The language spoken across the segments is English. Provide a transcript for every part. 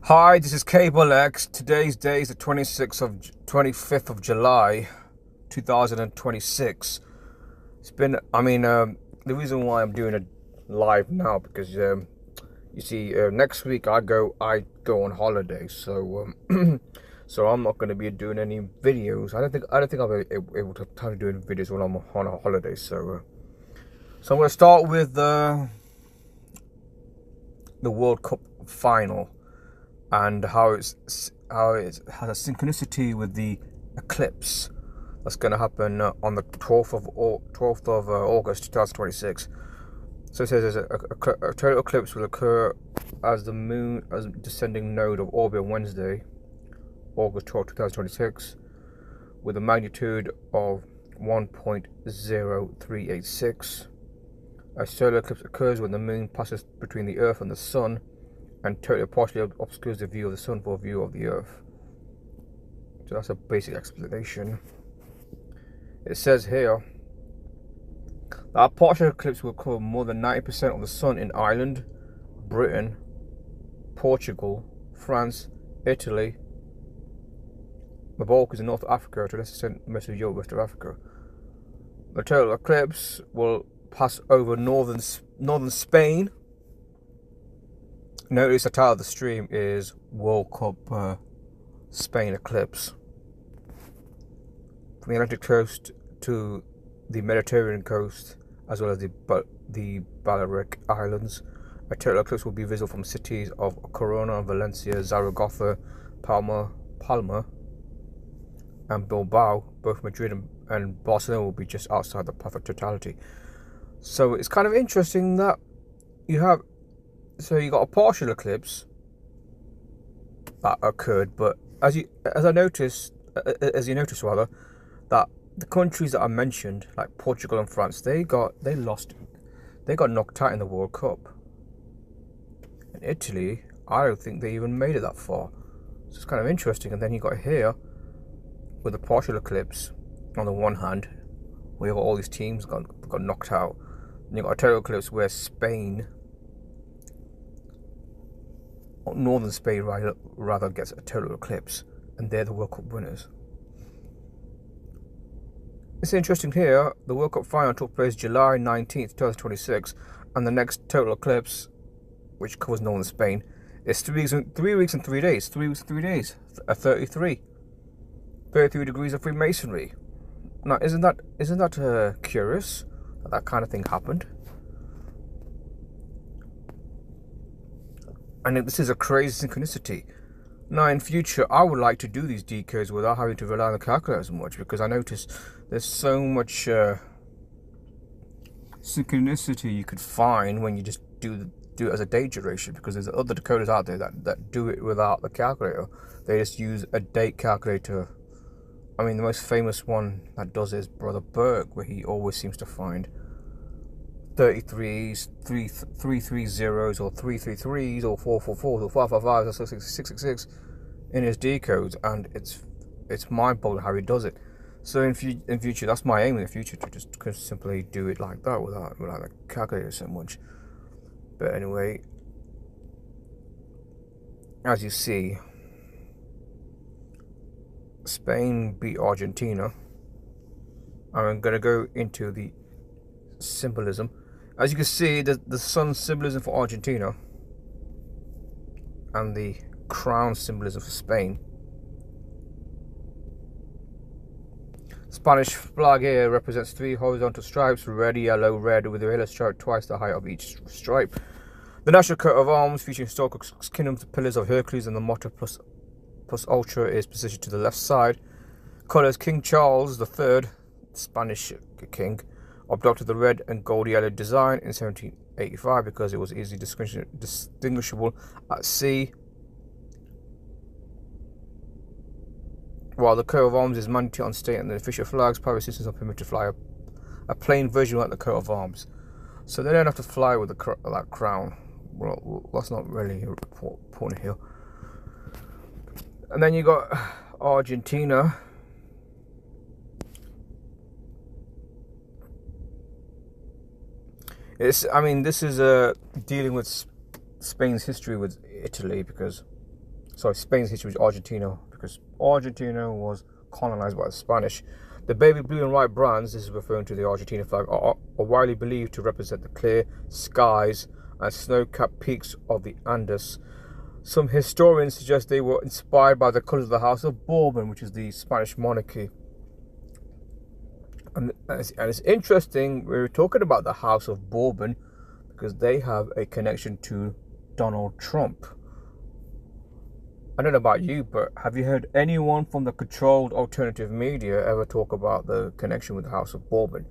Hi, this is Cable X. Today's day is the 25th of July, 2026. The reason why I'm doing it live now because you see, next week I go on holiday, so so I'm not going to be doing any videos. I don't think I'll be able to have time to do any videos when I'm on a holiday. So I'm going to start with the World Cup final, and how it has a synchronicity with the eclipse that's going to happen on the 12th of August 2026. So it says a total eclipse will occur as the moon as descending node of orbit on Wednesday, August 12, 2026, with a magnitude of 1.0386. A solar eclipse occurs when the moon passes between the Earth and the Sun and totally or partially obscures the view of the Sun for a view of the Earth. So that's a basic explanation. It says here that a partial eclipse will cover more than 90% of the Sun in Ireland, Britain, Portugal, France, Italy, the Balkans and North Africa, to a lesser extent most of Europe, West of Africa. The total eclipse will pass over northern Spain. Notice the title of the stream is World Cup Spain Eclipse. From the Atlantic coast to the Mediterranean coast, as well as the Balearic Islands, a total eclipse will be visible from cities of Corona, Valencia, Zaragoza, Palma, and Bilbao. Both Madrid and Barcelona will be just outside the path of totality. So it's kind of interesting that you got a partial eclipse that occurred, but as you notice rather, that the countries that I mentioned, like Portugal and France, they got knocked out in the World Cup. And Italy, I don't think they even made it that far. So it's kind of interesting. And then you got here with a partial eclipse on the one hand, where you got all these teams got knocked out. And you got a total eclipse where Spain, northern Spain rather, gets a total eclipse, and they're the World Cup winners. It's interesting here, the World Cup final took place July 19th, 2026, and the next total eclipse, which covers northern Spain, is 3 weeks and 3 days. 3 weeks and 3 days, 33 degrees of Freemasonry. Now, isn't that curious that kind of thing happened? And this is a crazy synchronicity. Now, in future, I would like to do these decodes without having to rely on the calculator as much, because I notice there's so much synchronicity you could find when you just do it as a date duration, because there's other decoders out there that do it without the calculator. They just use a date calculator. I mean, the most famous one that does it is Brother Berg, where he always seems to find 33s, 330s, or 333s, or 444s, or 555s, or 666 in his decodes, and it's mind-boggling how he does it. So in future, that's my aim in the future, to just simply do it like that without the calculator so much. But anyway, as you see, Spain beat Argentina. I'm going to go into the symbolism. As you can see, the sun symbolism for Argentina and the crown symbolism for Spain. Spanish flag here represents 3 horizontal stripes, red, yellow, red, with the yellow stripe twice the height of each stripe. The national coat of arms featuring historical kingdoms, the pillars of Hercules, and the motto plus ultra is positioned to the left side. Colours: King Charles III, Spanish king, adopted the red and gold yellow design in 1785 because it was easily distinguishable at sea, while the coat of arms is mandatory on state and the official flags. Private citizens are permitted to fly a plain version like the coat of arms, so they don't have to fly with that crown. Well, that's not really important here. And then you got Argentina. This is dealing with Spain's history with Italy, because sorry, Spain's history with Argentina, because Argentina was colonized by the Spanish. The baby blue and white brands, this is referring to the Argentina flag, are widely believed to represent the clear skies and snow-capped peaks of the Andes. Some historians suggest they were inspired by the colours of the House of Bourbon, which is the Spanish monarchy. And it's interesting, we're talking about the House of Bourbon because they have a connection to Donald Trump. I don't know about you, but have you heard anyone from the controlled alternative media ever talk about the connection with the House of Bourbon?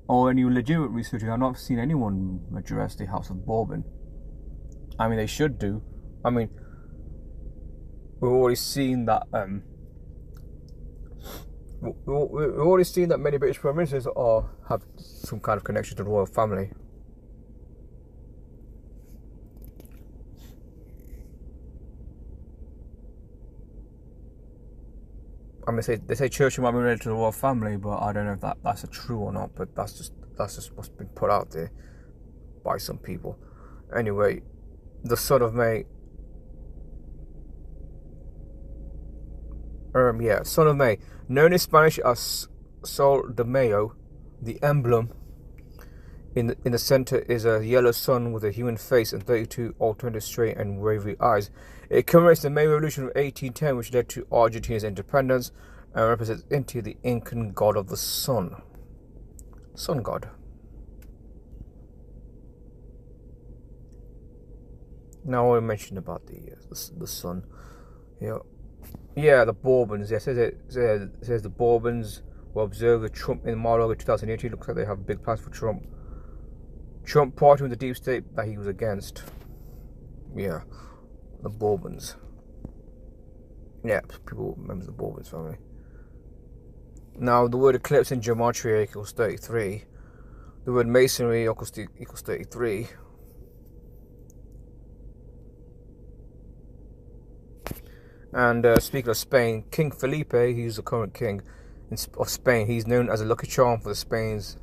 Or any legitimate researchers, I've not seen anyone address the House of Bourbon. I mean, they should do. I mean, we've already seen that. We've already seen that many British prime ministers have some kind of connection to the royal family. I mean, they say Churchill might be related to the royal family, but I don't know if that's true or not. But that's just what's been put out there by some people. Anyway, the son of May. Son of May, known in Spanish as Sol de Mayo, the emblem in the center is a yellow sun with a human face and 32 alternative straight and wavy eyes. It commemorates the May Revolution of 1810, which led to Argentina's independence, and represents Inti, the Incan god of the sun. Sun god. Now I mentioned about the sun. Yeah, the Bourbons. Yeah, it says the Bourbons will observe the Trump in Mar-a-Lago 2018. Looks like they have big plans for Trump. Trump party with the deep state that he was against. Yeah, the Bourbons. Yeah, people remember the Bourbons family. Now, the word eclipse in gematria equals 33. The word masonry equals 33. And speaking of Spain, King Felipe, he's the current king of Spain. He's known as a lucky charm for the Spain's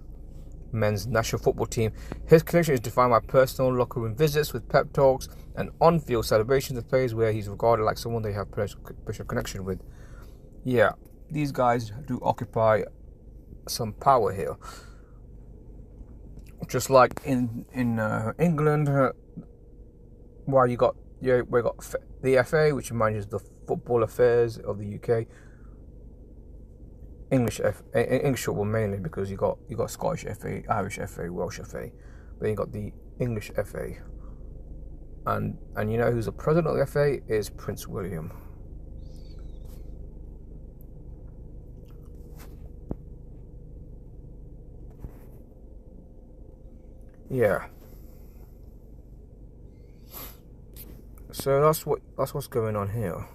men's national football team. His connection is defined by personal locker room visits with pep talks and on-field celebrations of players where he's regarded like someone they have personal connection with. Yeah, these guys do occupy some power here. Just like in England, where we got the FA, which manages the football affairs of the UK. English football mainly, because you got Scottish FA, Irish FA, Welsh FA, then you got the English FA, and you know who's the president of the FA is Prince William. Yeah. So that's what's going on here.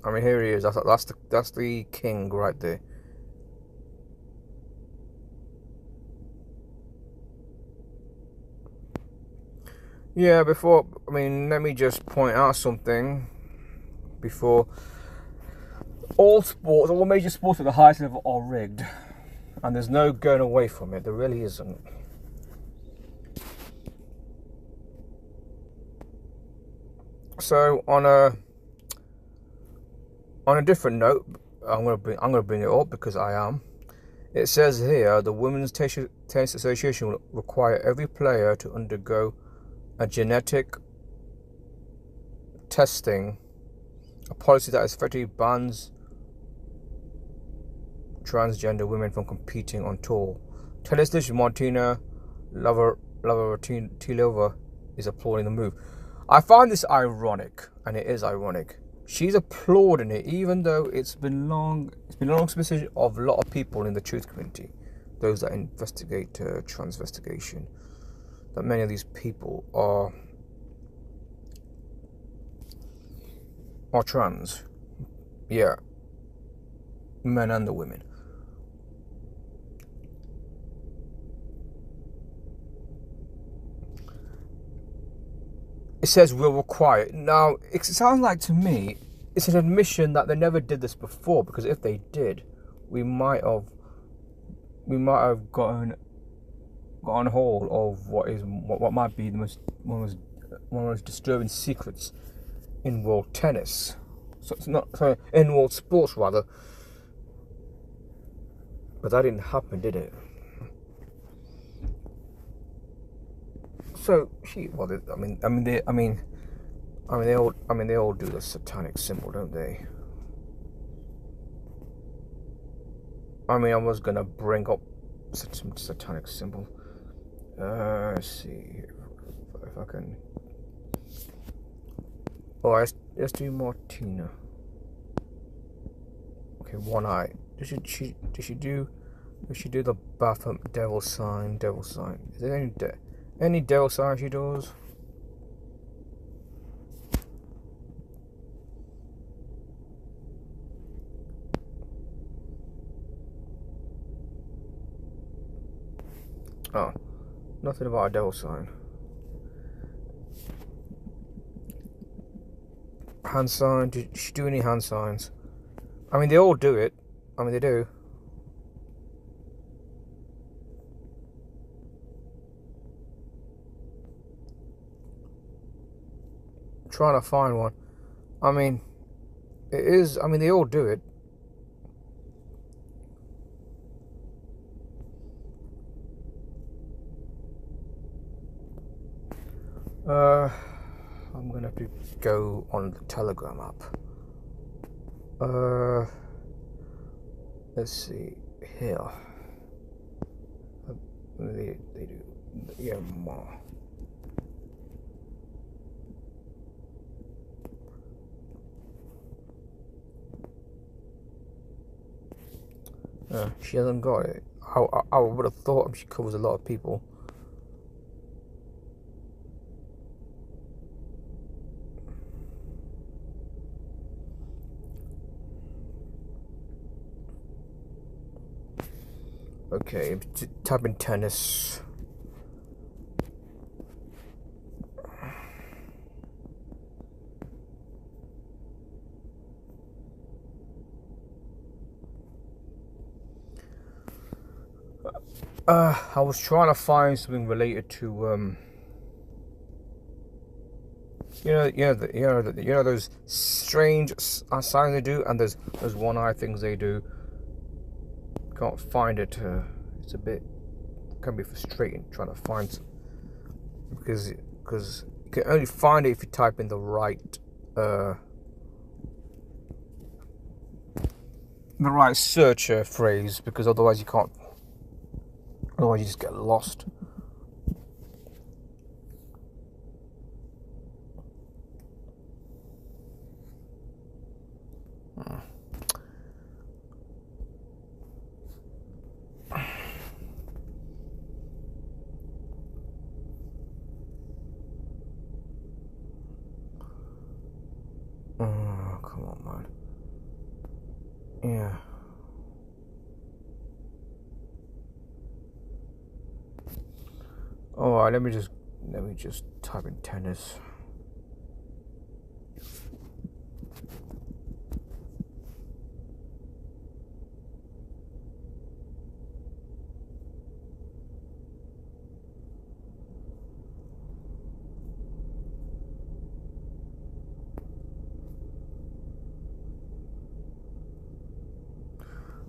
I mean, here he is. That's the king right there. Yeah. Let me just point out something. Before, all major sports at the highest level are rigged, and there's no going away from it. There really isn't. So on a different note, I'm gonna bring it up because I am. It says here the Women's Tennis Association will require every player to undergo a genetic testing, a policy that effectively bans transgender women from competing on tour. Tennis legend Martina Navratilova is applauding the move. I find this ironic, and it is ironic. She's applauding it, even though it's been a long suspicion of a lot of people in the truth community, those that investigate transvestigation, that many of these people are trans. Yeah, men and the women. It says will require. Now, it sounds like to me it's an admission that they never did this before, because if they did, we might have gotten got on hold of what might be one of the most disturbing secrets in world tennis. So it's not in world sports rather. But that didn't happen, did it? So they all do the satanic symbol, don't they? I mean, I was gonna bring up some satanic symbol. Let's see if I can. Oh, let's do Martina. Okay, one eye. Does she do the Baphomet devil sign? Is there any devil sign she does? Oh, nothing about a devil sign. Hand sign. Did she do any hand signs? I mean, they all do it. I mean, they do. I'm trying to find one. I mean, it is. I mean, they all do it. I'm gonna have to go on the Telegram app. Let's see here. They do, yeah, more. She hasn't got it. I would have thought she covers a lot of people. Okay, type in tennis. I was trying to find something related to those strange signs they do, and there's one eye things they do. Can't find it. It's a bit can be frustrating trying to find some, because you can only find it if you type in the right search phrase, because otherwise you can't. Otherwise you just get lost. Oh, come on, man. Yeah. Alright, let me just type in tennis.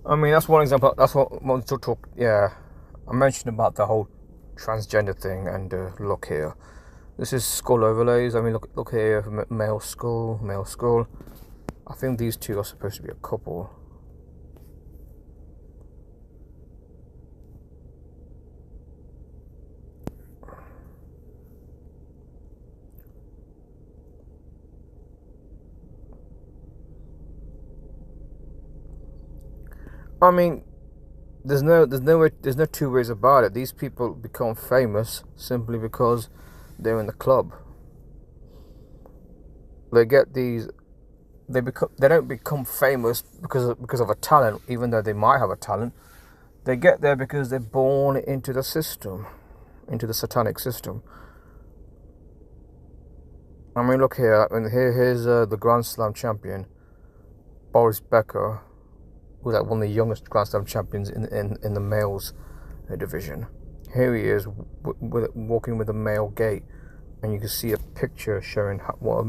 I mean, that's one example. That's what I want to talk. Yeah, I mentioned about the whole transgender thing, and look here. This is skull overlays. I mean, look here, male skull. I think these two are supposed to be a couple. I mean, there's no two ways about it. These people become famous simply because they're in the club. They get these. They don't become famous because of a talent, even though they might have a talent. They get there because they're born into the system, into the satanic system. I mean, look here. I mean, here's the Grand Slam champion, Boris Becker, who's like one of the youngest Grand Slam champions in the males division. here he is walking with a male gait, and you can see a picture showing what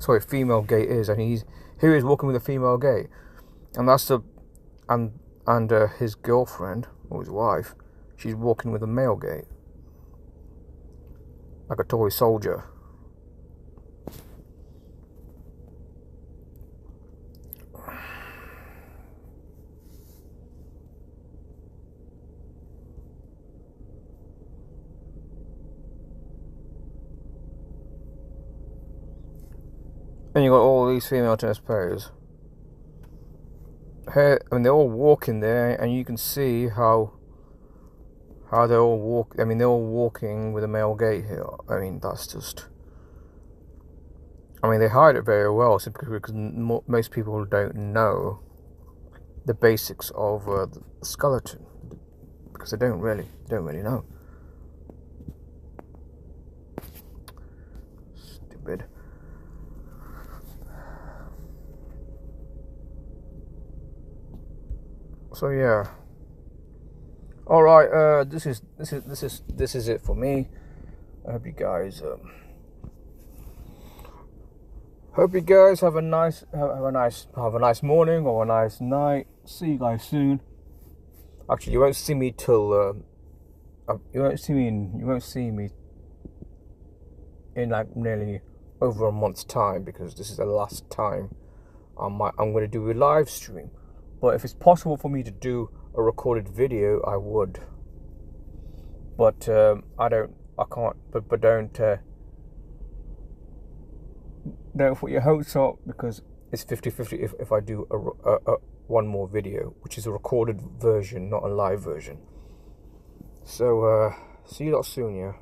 a female gait is, and here he is walking with a female gait, and that's his girlfriend or his wife, she's walking with a male gait, like a toy soldier. And you got all these female tennis players. Here, I mean, they're all walking there, and you can see how they're all walk. I mean, they're all walking with a male gait here. I mean, that's just. I mean, they hide it very well, simply because most people don't know the basics of the skeleton, because they don't really know. Stupid. So yeah. All right. This is it for me. I hope you guys have a nice morning or a nice night. See you guys soon. Actually, you won't see me till you won't see me in like nearly over a month's time, because this is the last time I'm going to do a live stream. But if it's possible for me to do a recorded video, I would. But don't put your hopes up, because it's 50-50 if I do a one more video, which is a recorded version, not a live version. So see you lot soon, yeah.